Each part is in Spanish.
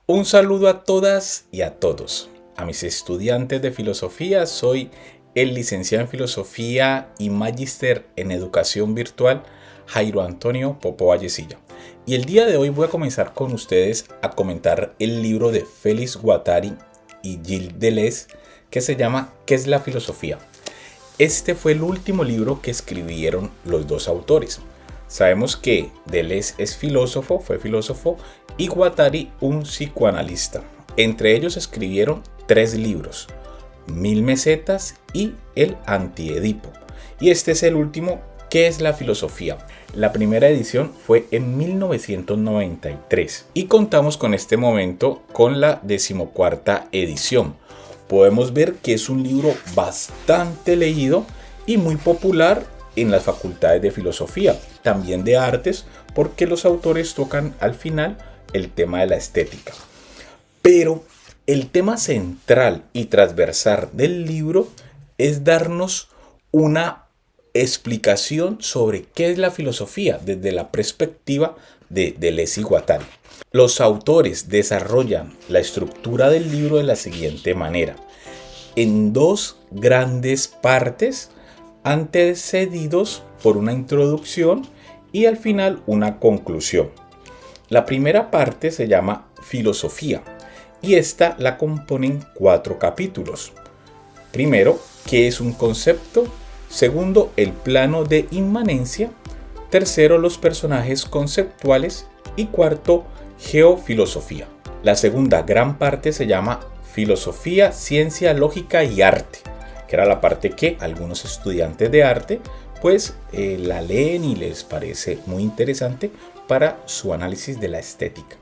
Un saludo a todas y a todos. A mis estudiantes de filosofía, soy el licenciado en filosofía y magíster en educación virtual Jairo Antonio Popo Vallecilla. Y el día de hoy voy a comenzar con ustedes a comentar el libro de Félix Guattari y Gilles Deleuze que se llama ¿Qué es la filosofía? Este fue el último libro que escribieron los dos autores. Sabemos que Deleuze fue filósofo, y Guattari un psicoanalista. Entre ellos escribieron 3 libros, 1000 mesetas y El Antiedipo. Y este es el último, ¿Qué es la filosofía? La primera edición fue en 1993 y contamos con este momento con la 14ª edición. Podemos ver que es un libro bastante leído y muy popular en las facultades de filosofía, también de artes, porque los autores tocan al final el tema de la estética. Pero el tema central y transversal del libro es darnos una explicación sobre qué es la filosofía desde la perspectiva de Deleuze y Guattari. Los autores desarrollan la estructura del libro de la siguiente manera: en 2 grandes partes, antecedidos por una introducción y al final una conclusión. La primera parte se llama Filosofía y esta la componen 4 capítulos. Primero, ¿qué es un concepto? Segundo, el plano de inmanencia. Tercero, los personajes conceptuales. Y cuarto, geofilosofía. La segunda gran parte se llama Filosofía, Ciencia, Lógica y Arte, que era la parte que algunos estudiantes de arte la leen y les parece muy interesante para su análisis de la estética.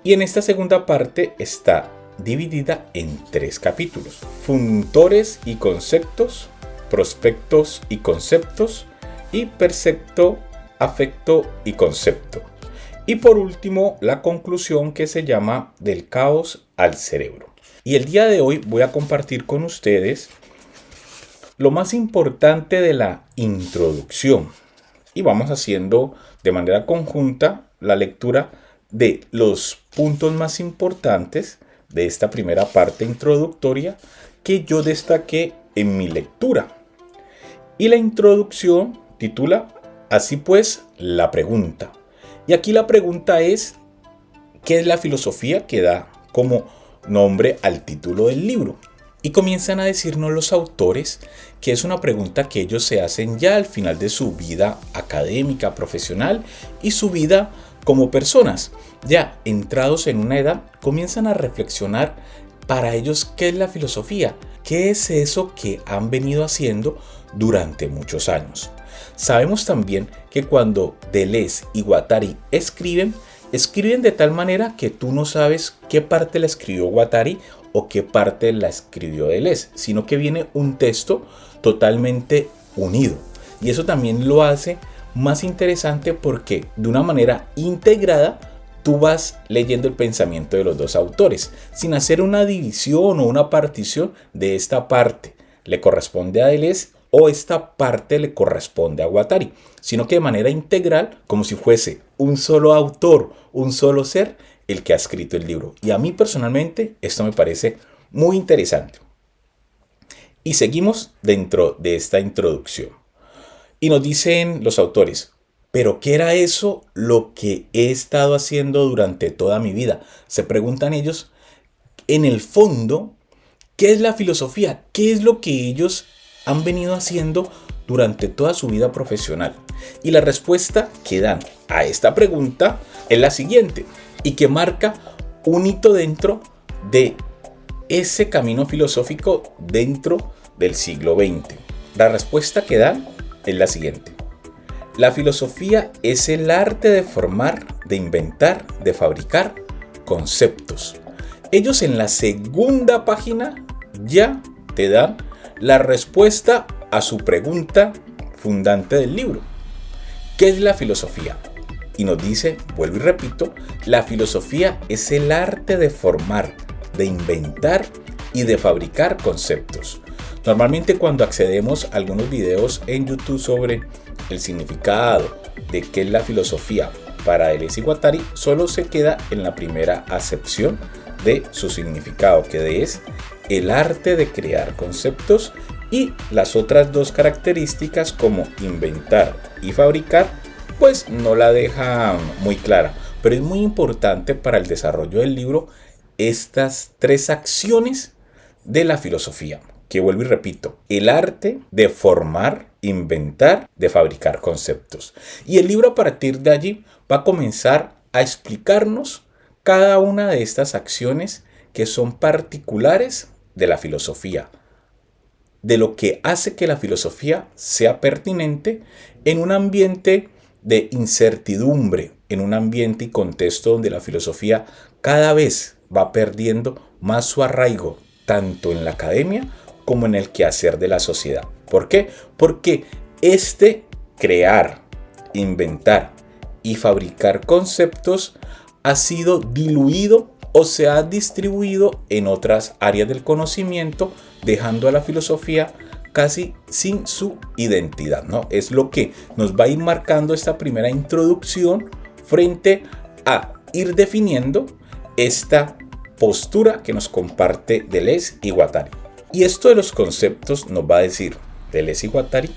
Y en esta segunda parte está dividida en 3 capítulos: funtores y conceptos, prospectos y conceptos, y percepto, afecto y concepto. Y por último, la conclusión, que se llama Del caos al cerebro. Y el día de hoy voy a compartir con ustedes lo más importante de la introducción. Y vamos haciendo de manera conjunta la lectura de los puntos más importantes de esta primera parte introductoria que yo destaqué en mi lectura. Y la introducción titula así pues la pregunta. Y aquí la pregunta es: ¿qué es la filosofía?, que da como nombre al título del libro. Y comienzan a decirnos los autores que es una pregunta que ellos se hacen ya al final de su vida académica, profesional y su vida como personas. Ya entrados en una edad, comienzan a reflexionar para ellos qué es la filosofía, qué es eso que han venido haciendo durante muchos años. Sabemos también que cuando Deleuze y Guattari escriben de tal manera que tú no sabes qué parte la escribió Guattari o qué parte la escribió Deleuze, sino que viene un texto totalmente unido. Y eso también lo hace más interesante porque de una manera integrada tú vas leyendo el pensamiento de los dos autores, sin hacer una división o una partición de esta parte le corresponde a Deleuze o esta parte le corresponde a Guattari, sino que de manera integral, como si fuese un solo autor, un solo ser, el que ha escrito el libro. Y a mí personalmente esto me parece muy interesante. Y seguimos dentro de esta introducción. Y nos dicen los autores: ¿pero qué era eso lo que he estado haciendo durante toda mi vida? Se preguntan ellos, en el fondo, ¿qué es la filosofía? ¿Qué es lo que ellos han venido haciendo durante toda su vida profesional? Y la respuesta que dan a esta pregunta es la siguiente, y que marca un hito dentro de ese camino filosófico dentro del siglo XX. La respuesta que dan es la siguiente: la filosofía es el arte de formar, de inventar, de fabricar conceptos. Ellos en la segunda página ya te dan la respuesta a su pregunta fundante del libro: ¿qué es la filosofía? Y nos dice, vuelvo y repito, la filosofía es el arte de formar, de inventar y de fabricar conceptos. Normalmente cuando accedemos a algunos videos en YouTube sobre el significado de qué es la filosofía para Deleuze y Guattari solo se queda en la primera acepción de su significado, que es el arte de crear conceptos, y las otras dos características como inventar y fabricar pues no la deja muy clara, pero es muy importante para el desarrollo del libro estas tres acciones de la filosofía, que vuelvo y repito: el arte de formar, inventar, de fabricar conceptos. Y el libro a partir de allí va a comenzar a explicarnos cada una de estas acciones que son particulares de la filosofía, de lo que hace que la filosofía sea pertinente en un ambiente de incertidumbre, en un ambiente y contexto donde la filosofía cada vez va perdiendo más su arraigo, tanto en la academia como en el quehacer de la sociedad. ¿Por qué? Porque crear, inventar y fabricar conceptos ha sido diluido o se ha distribuido en otras áreas del conocimiento, dejando a la filosofía casi sin su identidad, ¿no? Es lo que nos va a ir marcando esta primera introducción frente a ir definiendo esta postura que nos comparte Deleuze y Guattari. Y esto de los conceptos nos va a decir Deleuze y Guattari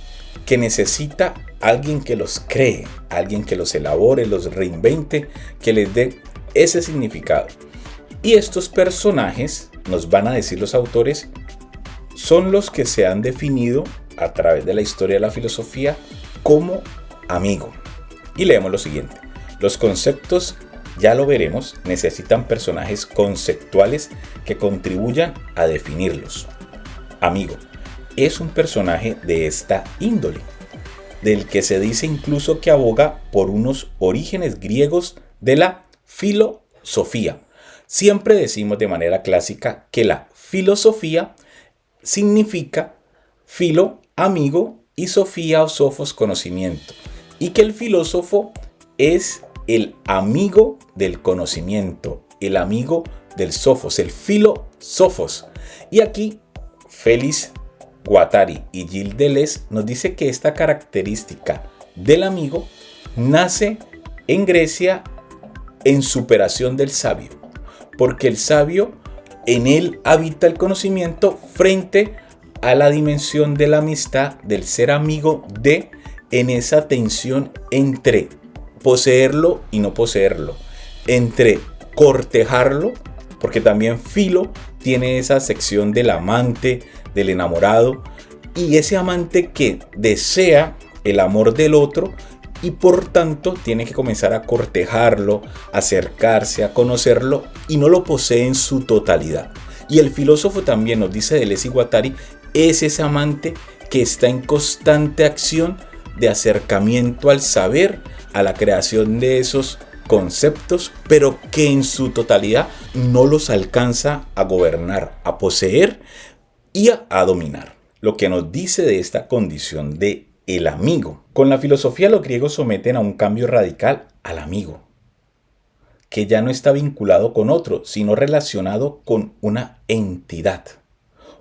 que necesita alguien que los cree, alguien que los elabore, los reinvente, que les dé ese significado. Y estos personajes, nos van a decir los autores, son los que se han definido a través de la historia de la filosofía como amigo. Y leemos lo siguiente: los conceptos, ya lo veremos, necesitan personajes conceptuales que contribuyan a definirlos. Amigo es un personaje de esta índole, del que se dice incluso que aboga por unos orígenes griegos de la filosofía. Siempre decimos de manera clásica que la filosofía significa filo, amigo, y sofía o sofos, conocimiento, y que el filósofo es el amigo del conocimiento, el amigo del sofos, el filósofos. Y aquí Félix Guattari y Gilles Deleuze nos dice que esta característica del amigo nace en Grecia en superación del sabio, porque el sabio, en él habita el conocimiento frente a la dimensión de la amistad, del ser amigo de, en esa tensión entre poseerlo y no poseerlo, entre cortejarlo, porque también Filo tiene esa sección del amante, del enamorado, y ese amante que desea el amor del otro y por tanto tiene que comenzar a cortejarlo, acercarse, a conocerlo, y no lo posee en su totalidad. Y el filósofo también, nos dice Deleuze y Guattari, es ese amante que está en constante acción de acercamiento al saber, a la creación de esos conceptos, pero que en su totalidad no los alcanza a gobernar, a poseer y a dominar. Lo que nos dice de esta condición de el amigo. Con la filosofía los griegos someten a un cambio radical al amigo, que ya no está vinculado con otro, sino relacionado con una entidad,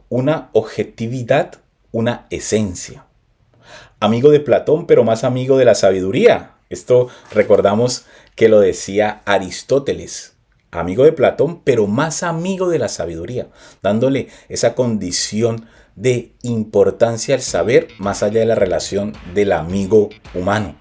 una objetividad, una esencia. Amigo de Platón, pero más amigo de la sabiduría. Esto recordamos que lo decía Aristóteles. Amigo de Platón, pero más amigo de la sabiduría, dándole esa condición de importancia al saber más allá de la relación del amigo humano.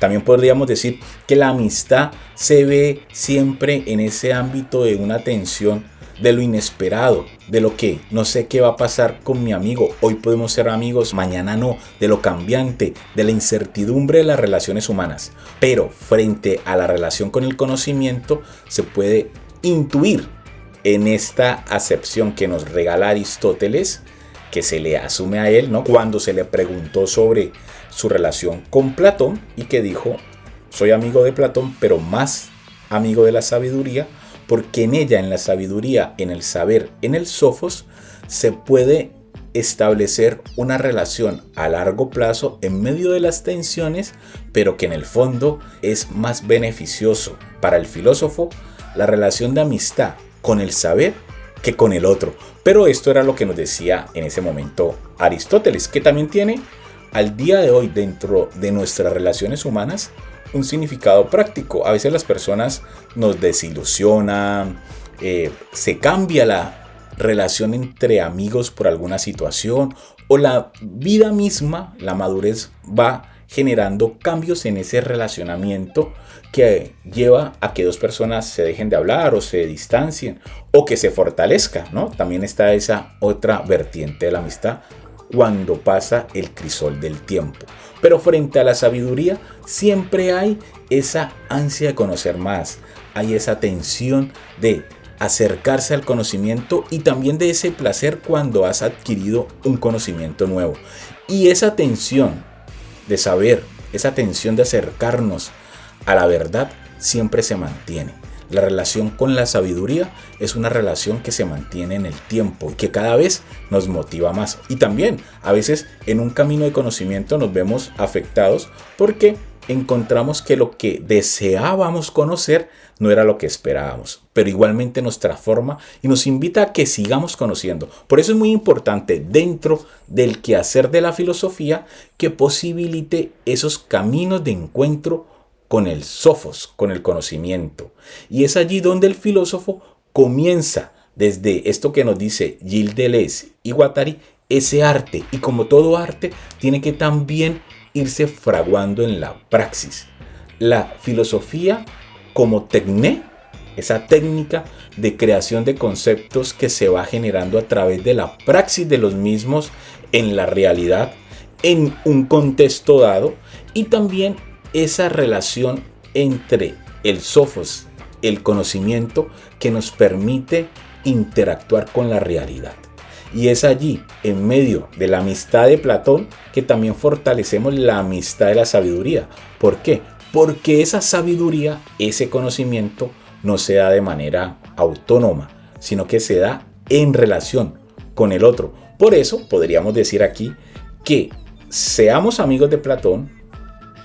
También podríamos decir que la amistad se ve siempre en ese ámbito de una tensión de lo inesperado, de lo que no sé qué va a pasar con mi amigo. Hoy podemos ser amigos, mañana no, de lo cambiante, de la incertidumbre de las relaciones humanas. Pero frente a la relación con el conocimiento se puede intuir en esta acepción que nos regala Aristóteles, que se le asume a él, ¿no?, cuando se le preguntó sobre su relación con Platón y que dijo: soy amigo de Platón, pero más amigo de la sabiduría, porque en ella, en la sabiduría, en el saber, en el sofos, se puede establecer una relación a largo plazo en medio de las tensiones, pero que en el fondo es más beneficioso para el filósofo la relación de amistad con el saber que con el otro. Pero esto era lo que nos decía en ese momento Aristóteles, que también tiene al día de hoy dentro de nuestras relaciones humanas un significado práctico. A veces las personas nos desilusionan, se cambia la relación entre amigos por alguna situación, o la vida misma, la madurez va generando cambios en ese relacionamiento que lleva a que dos personas se dejen de hablar o se distancien o que se fortalezca, ¿no? También está esa otra vertiente de la amistad cuando pasa el crisol del tiempo. Pero frente a la sabiduría siempre hay esa ansia de conocer más, hay esa tensión de acercarse al conocimiento y también de ese placer cuando has adquirido un conocimiento nuevo. Y esa tensión de saber, esa tensión de acercarnos a la verdad siempre se mantiene. La relación con la sabiduría es una relación que se mantiene en el tiempo y que cada vez nos motiva más. Y también a veces en un camino de conocimiento nos vemos afectados porque encontramos que lo que deseábamos conocer no era lo que esperábamos, pero igualmente nos transforma y nos invita a que sigamos conociendo. Por eso es muy importante dentro del quehacer de la filosofía que posibilite esos caminos de encuentro con el sofos, con el conocimiento. Y es allí donde el filósofo comienza, desde esto que nos dice Gilles Deleuze y Guattari, ese arte. Y como todo arte, tiene que también irse fraguando en la praxis. La filosofía como tecné, esa técnica de creación de conceptos que se va generando a través de la praxis de los mismos en la realidad, en un contexto dado, y también esa relación entre el sofos, el conocimiento que nos permite interactuar con la realidad. Y es allí, en medio de la amistad de Platón, que también fortalecemos la amistad de la sabiduría. ¿Por qué? Porque esa sabiduría, ese conocimiento, no se da de manera autónoma, sino que se da en relación con el otro. Por eso podríamos decir aquí que seamos amigos de Platón,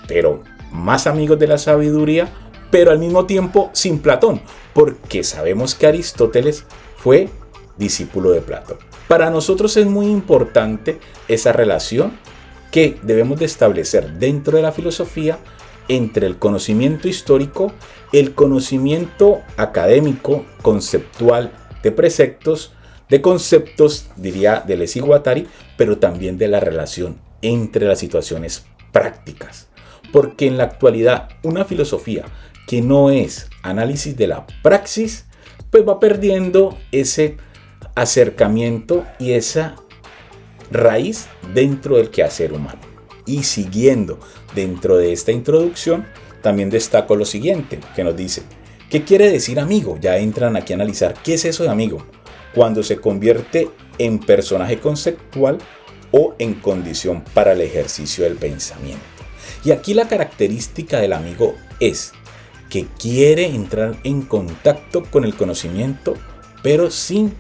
pero más amigos de la sabiduría, pero al mismo tiempo sin Platón, porque sabemos que Aristóteles fue discípulo de Platón. Para nosotros es muy importante esa relación que debemos de establecer dentro de la filosofía entre el conocimiento histórico, el conocimiento académico, conceptual, de preceptos, de conceptos, diría Deleuze y Guattari, pero también de la relación entre las situaciones prácticas. Porque en la actualidad una filosofía que no es análisis de la praxis, pues va perdiendo ese acercamiento y esa raíz dentro del quehacer humano. Y siguiendo dentro de esta introducción, también destaco lo siguiente, que nos dice, ¿qué quiere decir amigo? Ya entran aquí a analizar qué es eso de amigo, cuando se convierte en personaje conceptual o en condición para el ejercicio del pensamiento. Y aquí la característica del amigo es que quiere entrar en contacto con el conocimiento, pero sin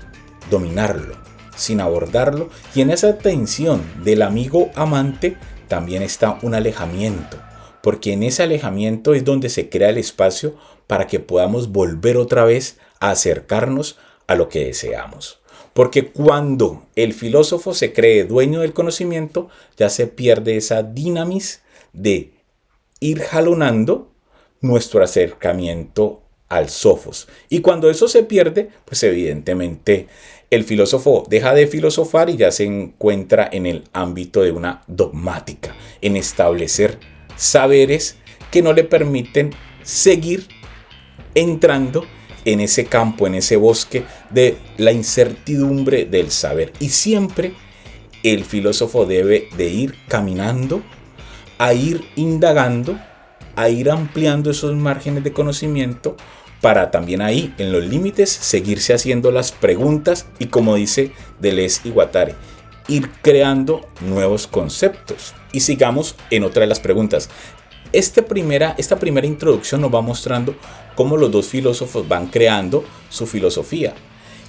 dominarlo, sin abordarlo. Y en esa tensión del amigo amante también está un alejamiento, porque en ese alejamiento es donde se crea el espacio para que podamos volver otra vez a acercarnos a lo que deseamos. Porque cuando el filósofo se cree dueño del conocimiento, ya se pierde esa dinamis de ir jalonando nuestro acercamiento al sofos. Y cuando eso se pierde, pues evidentemente el filósofo deja de filosofar y ya se encuentra en el ámbito de una dogmática, en establecer saberes que no le permiten seguir entrando en ese campo, en ese bosque de la incertidumbre del saber. Y siempre el filósofo debe de ir caminando, a ir indagando, a ir ampliando esos márgenes de conocimiento para también ahí, en los límites, seguirse haciendo las preguntas y, como dice Deleuze y Guattari, ir creando nuevos conceptos. Y sigamos en otra de las preguntas. Esta primera introducción nos va mostrando cómo los dos filósofos van creando su filosofía.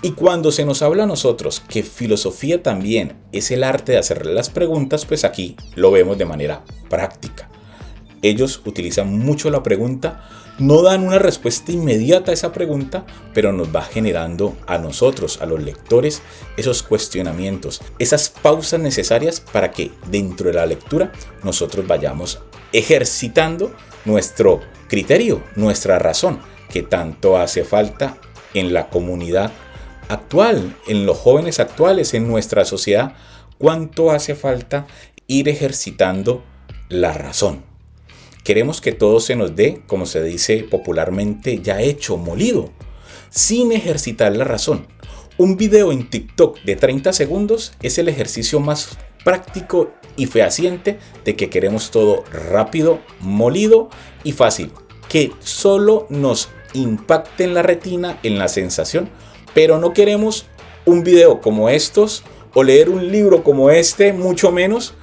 Y cuando se nos habla a nosotros que filosofía también es el arte de hacer las preguntas, pues aquí lo vemos de manera práctica. Ellos utilizan mucho la pregunta, no dan una respuesta inmediata a esa pregunta, pero nos va generando a nosotros, a los lectores, esos cuestionamientos, esas pausas necesarias para que dentro de la lectura nosotros vayamos ejercitando nuestro criterio, nuestra razón, que tanto hace falta en la comunidad actual, en los jóvenes actuales, en nuestra sociedad. Cuánto hace falta ir ejercitando la razón. Queremos que todo se nos dé, como se dice popularmente, ya hecho, molido, sin ejercitar la razón. Un video en TikTok de 30 segundos es el ejercicio más práctico y fehaciente de que queremos todo rápido, molido y fácil, que solo nos impacte en la retina, en la sensación, pero no queremos un video como estos o leer un libro como este, mucho menos,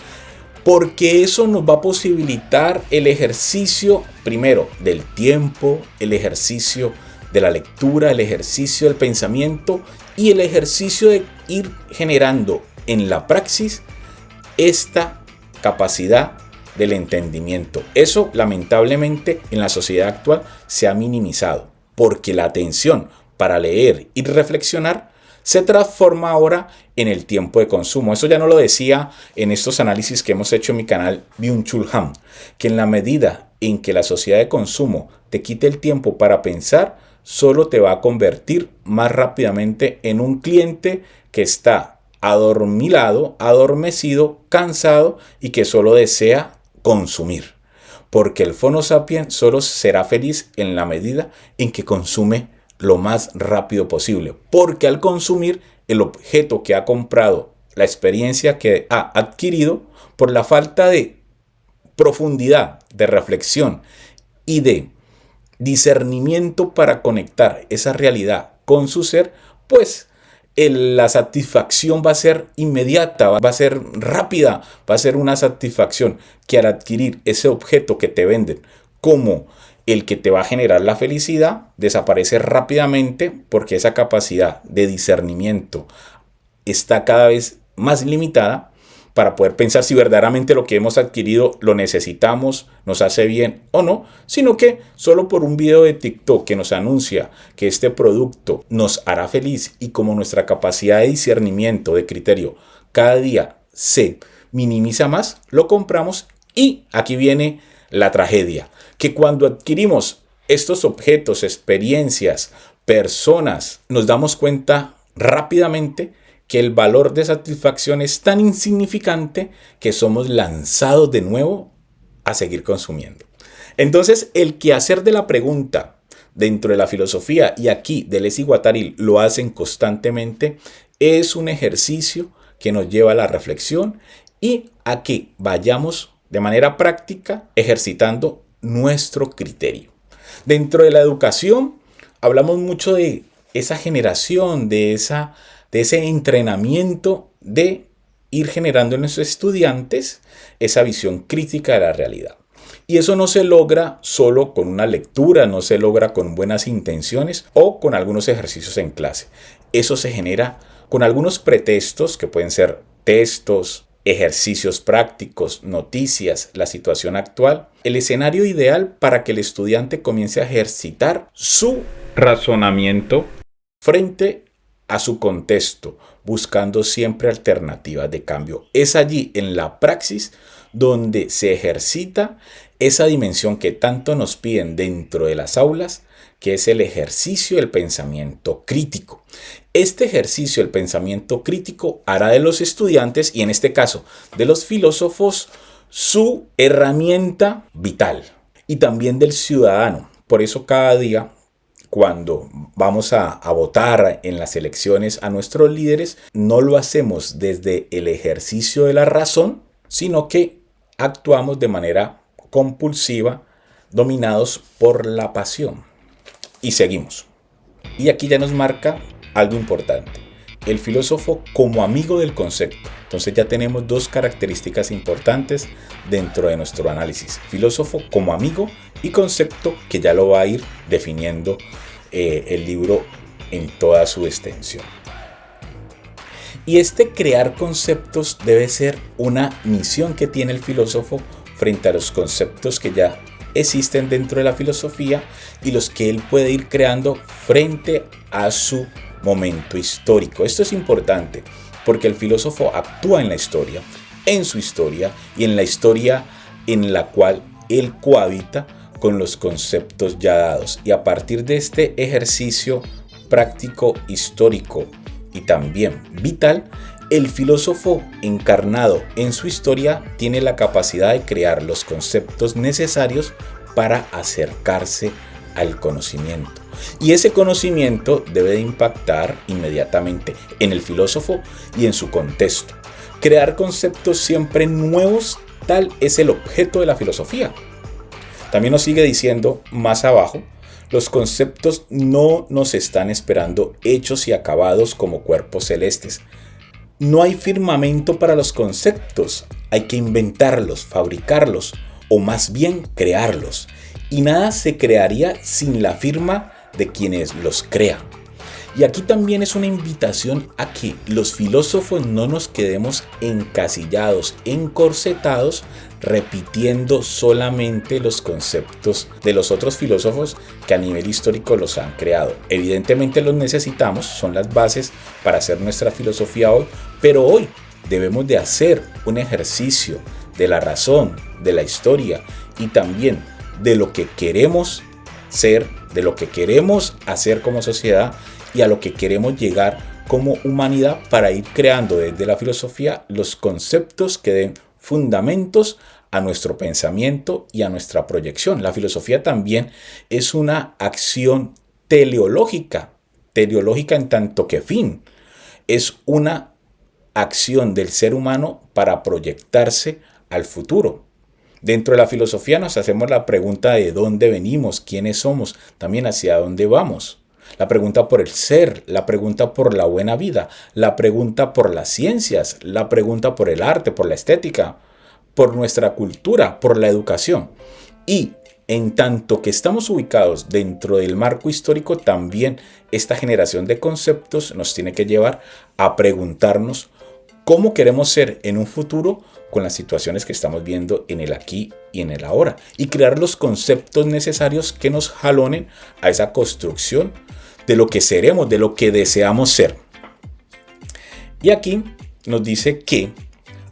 porque eso nos va a posibilitar el ejercicio, primero, del tiempo, el ejercicio de la lectura, el ejercicio del pensamiento y el ejercicio de ir generando en la praxis esta capacidad del entendimiento. Eso, lamentablemente, en la sociedad actual se ha minimizado, porque la atención para leer y reflexionar se transforma ahora en el tiempo de consumo. Eso ya no lo decía en estos análisis que hemos hecho en mi canal Byung-Chul Han, que en la medida en que la sociedad de consumo te quite el tiempo para pensar, solo te va a convertir más rápidamente en un cliente que está adormilado, adormecido, cansado y que solo desea consumir. Porque el Homo sapiens solo será feliz en la medida en que consume lo más rápido posible, porque al consumir el objeto que ha comprado, la experiencia que ha adquirido, por la falta de profundidad, de reflexión y de discernimiento para conectar esa realidad con su ser, pues la satisfacción va a ser inmediata, va a ser rápida, va a ser una satisfacción que al adquirir ese objeto que te venden como el que te va a generar la felicidad, desaparece rápidamente porque esa capacidad de discernimiento está cada vez más limitada para poder pensar si verdaderamente lo que hemos adquirido lo necesitamos, nos hace bien o no, sino que solo por un video de TikTok que nos anuncia que este producto nos hará feliz y como nuestra capacidad de discernimiento, de criterio, cada día se minimiza más, lo compramos y aquí viene la tragedia. Que cuando adquirimos estos objetos, experiencias, personas, nos damos cuenta rápidamente que el valor de satisfacción es tan insignificante que somos lanzados de nuevo a seguir consumiendo. Entonces, el quehacer de la pregunta dentro de la filosofía, y aquí Deleuze y Guattari lo hacen constantemente, es un ejercicio que nos lleva a la reflexión y a que vayamos de manera práctica ejercitando nuestro criterio. Dentro de la educación hablamos mucho de esa generación, de ese entrenamiento de ir generando en los estudiantes esa visión crítica de la realidad. Y eso no se logra solo con una lectura, no se logra con buenas intenciones o con algunos ejercicios en clase. Eso se genera con algunos pretextos que pueden ser textos, ejercicios prácticos, noticias, la situación actual, el escenario ideal para que el estudiante comience a ejercitar su razonamiento frente a su contexto, buscando siempre alternativas de cambio. Es allí en la praxis donde se ejercita esa dimensión que tanto nos piden dentro de las aulas, que es el ejercicio del pensamiento crítico. Este ejercicio del pensamiento crítico hará de los estudiantes, y en este caso de los filósofos, su herramienta vital y también del ciudadano. Por eso cada día, cuando vamos a votar en las elecciones a nuestros líderes, no lo hacemos desde el ejercicio de la razón, sino que actuamos de manera compulsiva, dominados por la pasión. Y seguimos. Y aquí ya nos marca algo importante. El filósofo como amigo del concepto. Entonces ya tenemos dos características importantes dentro de nuestro análisis. Filósofo como amigo y concepto, que ya lo va a ir definiendo el libro en toda su extensión. Y este crear conceptos debe ser una misión que tiene el filósofo frente a los conceptos que ya existen dentro de la filosofía y los que él puede ir creando frente a su momento histórico. Esto es importante porque el filósofo actúa en la historia, en su historia y en la historia en la cual él cohabita con los conceptos ya dados. Y a partir de este ejercicio práctico, histórico y también vital, el filósofo encarnado en su historia tiene la capacidad de crear los conceptos necesarios para acercarse al conocimiento. Y ese conocimiento debe de impactar inmediatamente en el filósofo y en su contexto. Crear conceptos siempre nuevos, tal es el objeto de la filosofía. También nos sigue diciendo más abajo, los conceptos no nos están esperando hechos y acabados como cuerpos celestes. No hay firmamento para los conceptos, hay que inventarlos, fabricarlos o más bien crearlos. Y nada se crearía sin la firma de quienes los crean. Y aquí también es una invitación a que los filósofos no nos quedemos encasillados, encorsetados, repitiendo solamente los conceptos de los otros filósofos que a nivel histórico los han creado. Evidentemente los necesitamos, son las bases para hacer nuestra filosofía hoy, pero hoy debemos de hacer un ejercicio de la razón, de la historia y también de lo que queremos ser, de lo que queremos hacer como sociedad y a lo que queremos llegar como humanidad para ir creando desde la filosofía los conceptos que den fundamentos a nuestro pensamiento y a nuestra proyección. La filosofía también es una acción teleológica en tanto que fin. Es una acción del ser humano para proyectarse al futuro. Dentro de la filosofía nos hacemos la pregunta de dónde venimos, quiénes somos, también hacia dónde vamos. La pregunta por el ser, la pregunta por la buena vida, la pregunta por las ciencias, la pregunta por el arte, por la estética, por nuestra cultura, por la educación. Y en tanto que estamos ubicados dentro del marco histórico, también esta generación de conceptos nos tiene que llevar a preguntarnos cómo queremos ser en un futuro con las situaciones que estamos viendo en el aquí y en el ahora. Y crear los conceptos necesarios que nos jalonen a esa construcción de lo que seremos, de lo que deseamos ser. Y aquí nos dice que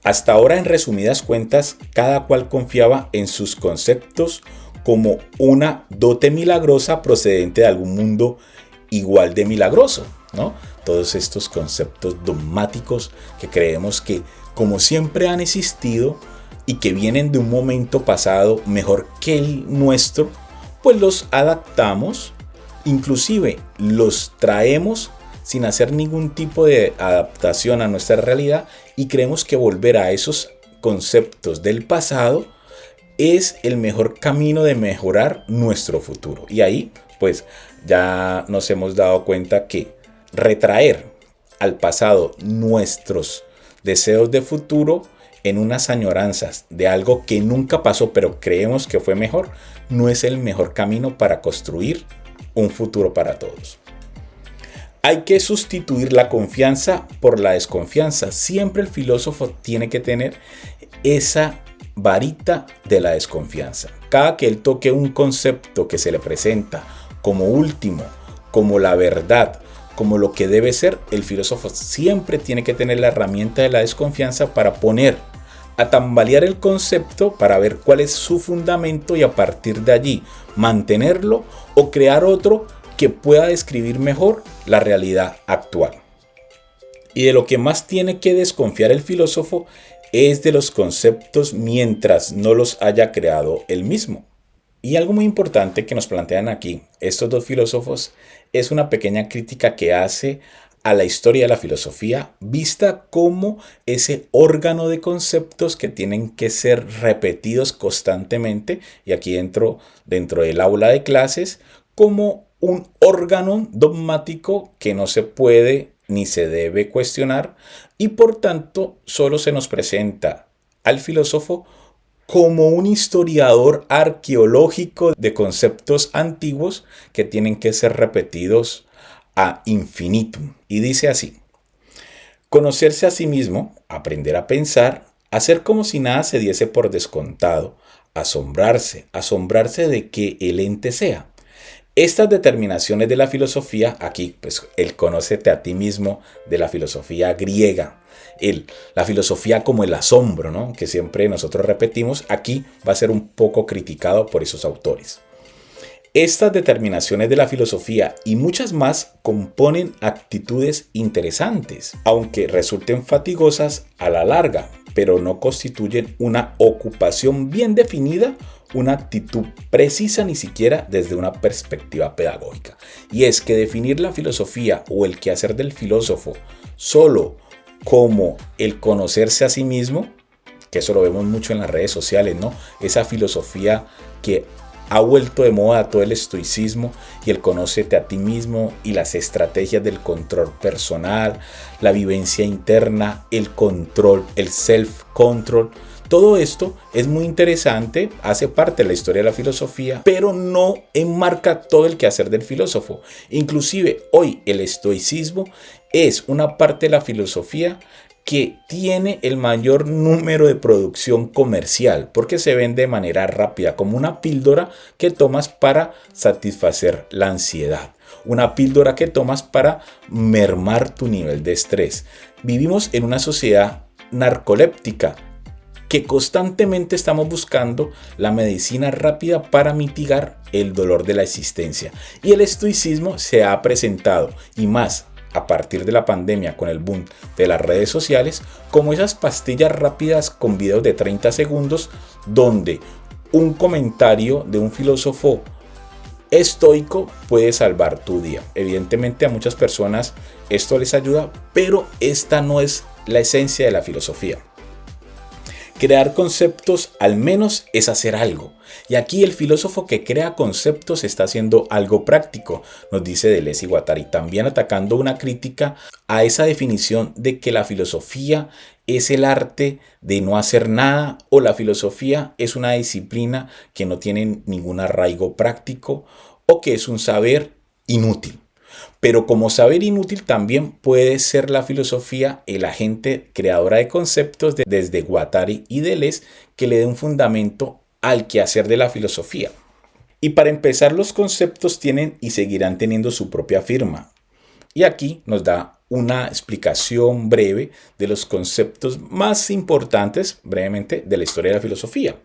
hasta ahora, en resumidas cuentas, cada cual confiaba en sus conceptos como una dote milagrosa procedente de algún mundo igual de milagroso, ¿no? Todos estos conceptos dogmáticos que creemos que como siempre han existido y que vienen de un momento pasado mejor que el nuestro, pues los adaptamos, inclusive los traemos sin hacer ningún tipo de adaptación a nuestra realidad y creemos que volver a esos conceptos del pasado es el mejor camino de mejorar nuestro futuro. Y ahí pues ya nos hemos dado cuenta que retraer al pasado nuestros deseos de futuro en unas añoranzas de algo que nunca pasó pero creemos que fue mejor, no es el mejor camino para construir un futuro para todos. Hay que sustituir la confianza por la desconfianza. Siempre el filósofo tiene que tener esa varita de la desconfianza. Cada que él toque un concepto que se le presenta como último, como la verdad, como lo que debe ser, el filósofo siempre tiene que tener la herramienta de la desconfianza para poner a tambalear el concepto para ver cuál es su fundamento y a partir de allí mantenerlo o crear otro que pueda describir mejor la realidad actual. Y de lo que más tiene que desconfiar el filósofo es de los conceptos mientras no los haya creado él mismo. Y algo muy importante que nos plantean aquí estos dos filósofos es una pequeña crítica que hace a la historia de la filosofía vista como ese órgano de conceptos que tienen que ser repetidos constantemente y aquí dentro del aula de clases como un órgano dogmático que no se puede ni se debe cuestionar y por tanto solo se nos presenta al filósofo como un historiador arqueológico de conceptos antiguos que tienen que ser repetidos a infinitum. Y dice así: conocerse a sí mismo, aprender a pensar, hacer como si nada se diese por descontado, asombrarse de que el ente sea. Estas determinaciones de la filosofía, aquí pues el conócete a ti mismo de la filosofía griega, la filosofía como el asombro, ¿no? Que siempre nosotros repetimos, aquí va a ser un poco criticado por esos autores. Estas determinaciones de la filosofía y muchas más componen actitudes interesantes, aunque resulten fatigosas a la larga, pero no constituyen una ocupación bien definida, una actitud precisa ni siquiera desde una perspectiva pedagógica. Y es que definir la filosofía o el quehacer del filósofo solo como el conocerse a sí mismo, que eso lo vemos mucho en las redes sociales, ¿no? Esa filosofía que ha vuelto de moda todo el estoicismo y el conócete a ti mismo y las estrategias del control personal, la vivencia interna, el control, el self-control. Todo esto es muy interesante, hace parte de la historia de la filosofía, pero no enmarca todo el quehacer del filósofo. Inclusive hoy el estoicismo es una parte de la filosofía que tiene el mayor número de producción comercial porque se vende de manera rápida como una píldora que tomas para satisfacer la ansiedad, una píldora que tomas para mermar tu nivel de estrés. Vivimos en una sociedad narcoléptica que constantemente estamos buscando la medicina rápida para mitigar el dolor de la existencia, y el estoicismo se ha presentado, y más a partir de la pandemia con el boom de las redes sociales, como esas pastillas rápidas con videos de 30 segundos donde un comentario de un filósofo estoico puede salvar tu día. Evidentemente a muchas personas esto les ayuda, pero esta no es la esencia de la filosofía. Crear conceptos al menos es hacer algo. Y aquí el filósofo que crea conceptos está haciendo algo práctico, nos dice Deleuze y Guattari, también atacando una crítica a esa definición de que la filosofía es el arte de no hacer nada o la filosofía es una disciplina que no tiene ningún arraigo práctico o que es un saber inútil. Pero como saber inútil también puede ser la filosofía el agente creadora de conceptos desde Guattari y Deleuze que le dé un fundamento al quehacer de la filosofía. Y para empezar, los conceptos tienen y seguirán teniendo su propia firma. Y aquí nos da una explicación breve de los conceptos más importantes, brevemente, de la historia de la filosofía.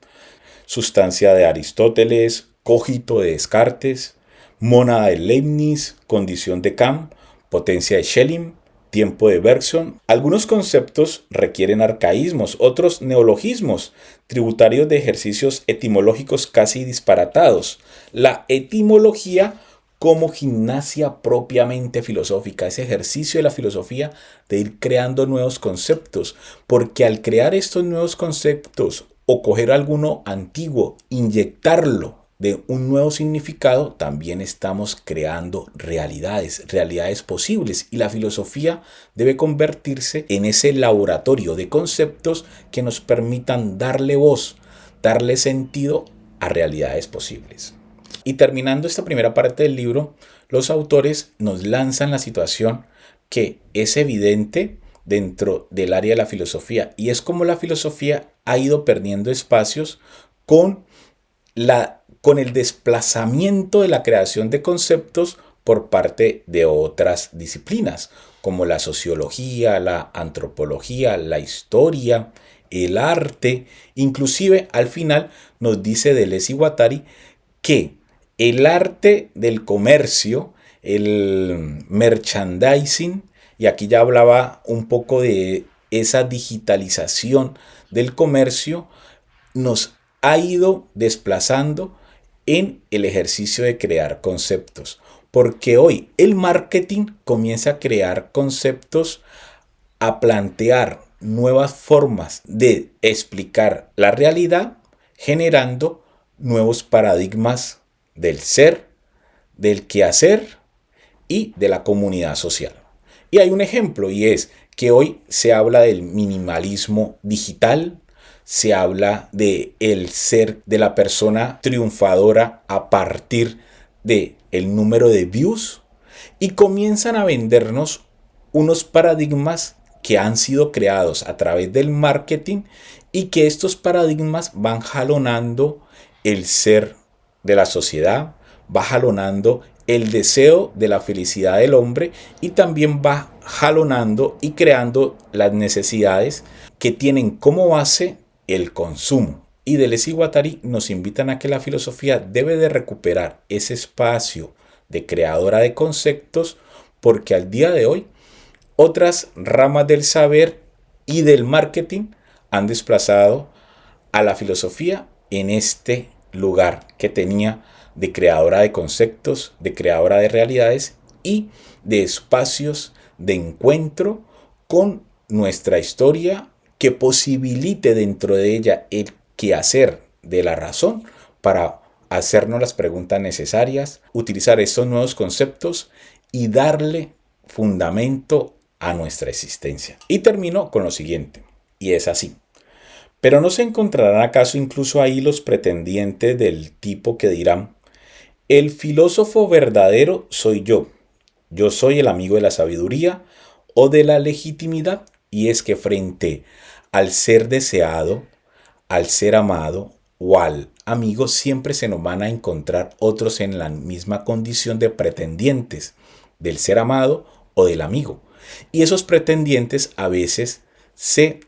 Sustancia de Aristóteles, cogito de Descartes, mónada de Leibniz, condición de Kant, potencia de Schelling, tiempo de Bergson. Algunos conceptos requieren arcaísmos, otros neologismos, tributarios de ejercicios etimológicos casi disparatados. La etimología como gimnasia propiamente filosófica, ese ejercicio de la filosofía de ir creando nuevos conceptos, porque al crear estos nuevos conceptos o coger alguno antiguo, inyectarlo de un nuevo significado, también estamos creando realidades posibles, y la filosofía debe convertirse en ese laboratorio de conceptos que nos permitan darle voz, darle sentido a realidades posibles. Y terminando esta primera parte del libro, los autores nos lanzan la situación que es evidente dentro del área de la filosofía, y es como la filosofía ha ido perdiendo espacios con el desplazamiento de la creación de conceptos por parte de otras disciplinas, como la sociología, la antropología, la historia, el arte. Inclusive al final nos dice Deleuze y Guattari que el arte del comercio, el merchandising, y aquí ya hablaba un poco de esa digitalización del comercio, nos ha ido desplazando en el ejercicio de crear conceptos, porque hoy el marketing comienza a crear conceptos, a plantear nuevas formas de explicar la realidad, generando nuevos paradigmas del ser, del quehacer y de la comunidad social. Y hay un ejemplo, y es que hoy se habla del minimalismo digital, se habla de el ser de la persona triunfadora a partir de el número de views, y comienzan a vendernos unos paradigmas que han sido creados a través del marketing, y que estos paradigmas van jalonando el ser de la sociedad, va jalonando el deseo de la felicidad del hombre y también va jalonando y creando las necesidades que tienen como base el consumo. Y Deleuze y Guattari nos invitan a que la filosofía debe de recuperar ese espacio de creadora de conceptos, porque al día de hoy otras ramas del saber y del marketing han desplazado a la filosofía en este lugar que tenía de creadora de conceptos, de creadora de realidades y de espacios de encuentro con nuestra historia que posibilite dentro de ella el quehacer de la razón para hacernos las preguntas necesarias, utilizar estos nuevos conceptos y darle fundamento a nuestra existencia. Y termino con lo siguiente, y es así. Pero ¿no se encontrarán acaso incluso ahí los pretendientes del tipo que dirán: el filósofo verdadero soy yo soy el amigo de la sabiduría o de la legitimidad? Y es que frente al ser deseado, al ser amado o al amigo, siempre se nos van a encontrar otros en la misma condición de pretendientes del ser amado o del amigo. Y esos pretendientes a veces se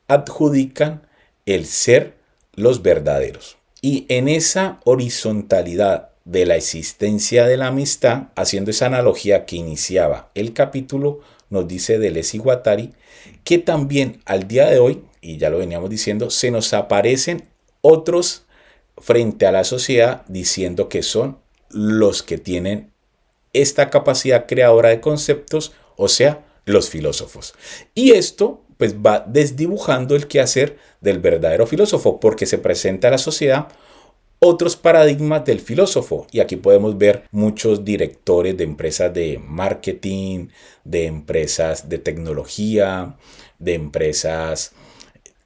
adjudican el ser los verdaderos. Y en esa horizontalidad de la existencia de la amistad, haciendo esa analogía que iniciaba el capítulo, nos dice Deleuze y Guattari que también al día de hoy, y ya lo veníamos diciendo, se nos aparecen otros frente a la sociedad diciendo que son los que tienen esta capacidad creadora de conceptos, o sea, los filósofos. Y esto pues va desdibujando el quehacer del verdadero filósofo, porque se presenta a la sociedad otros paradigmas del filósofo. Y aquí podemos ver muchos directores de empresas de marketing, de empresas de tecnología, de empresas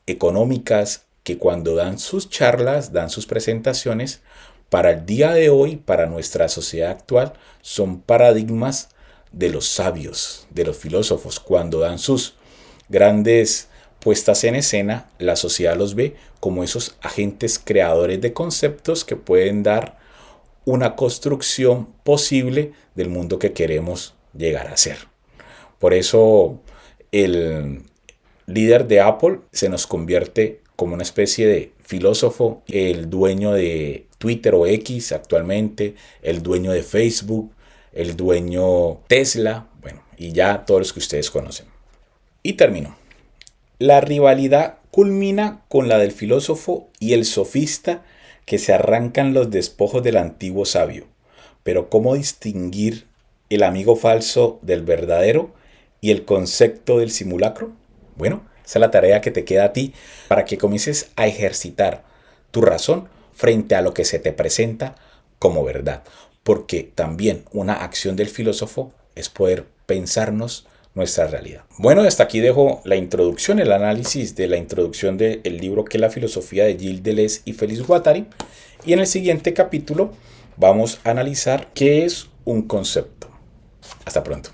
económicas, que cuando dan sus charlas, dan sus presentaciones, para el día de hoy, para nuestra sociedad actual, son paradigmas de los sabios, de los filósofos. Cuando dan sus grandes puestas en escena, la sociedad los ve como esos agentes creadores de conceptos que pueden dar una construcción posible del mundo que queremos llegar a ser. Por eso el líder de Apple se nos convierte como una especie de filósofo, el dueño de Twitter o X actualmente, el dueño de Facebook, el dueño Tesla, bueno, y ya todos los que ustedes conocen. Y termino. La rivalidad culmina con la del filósofo y el sofista que se arrancan los despojos del antiguo sabio. Pero ¿cómo distinguir el amigo falso del verdadero y el concepto del simulacro? Bueno, esa es la tarea que te queda a ti para que comiences a ejercitar tu razón frente a lo que se te presenta como verdad. Porque también una acción del filósofo es poder pensarnos nuestra realidad. Bueno, hasta aquí dejo la introducción, el análisis de la introducción del libro que es la filosofía de Gilles Deleuze y Félix Guattari. Y en el siguiente capítulo vamos a analizar qué es un concepto. Hasta pronto.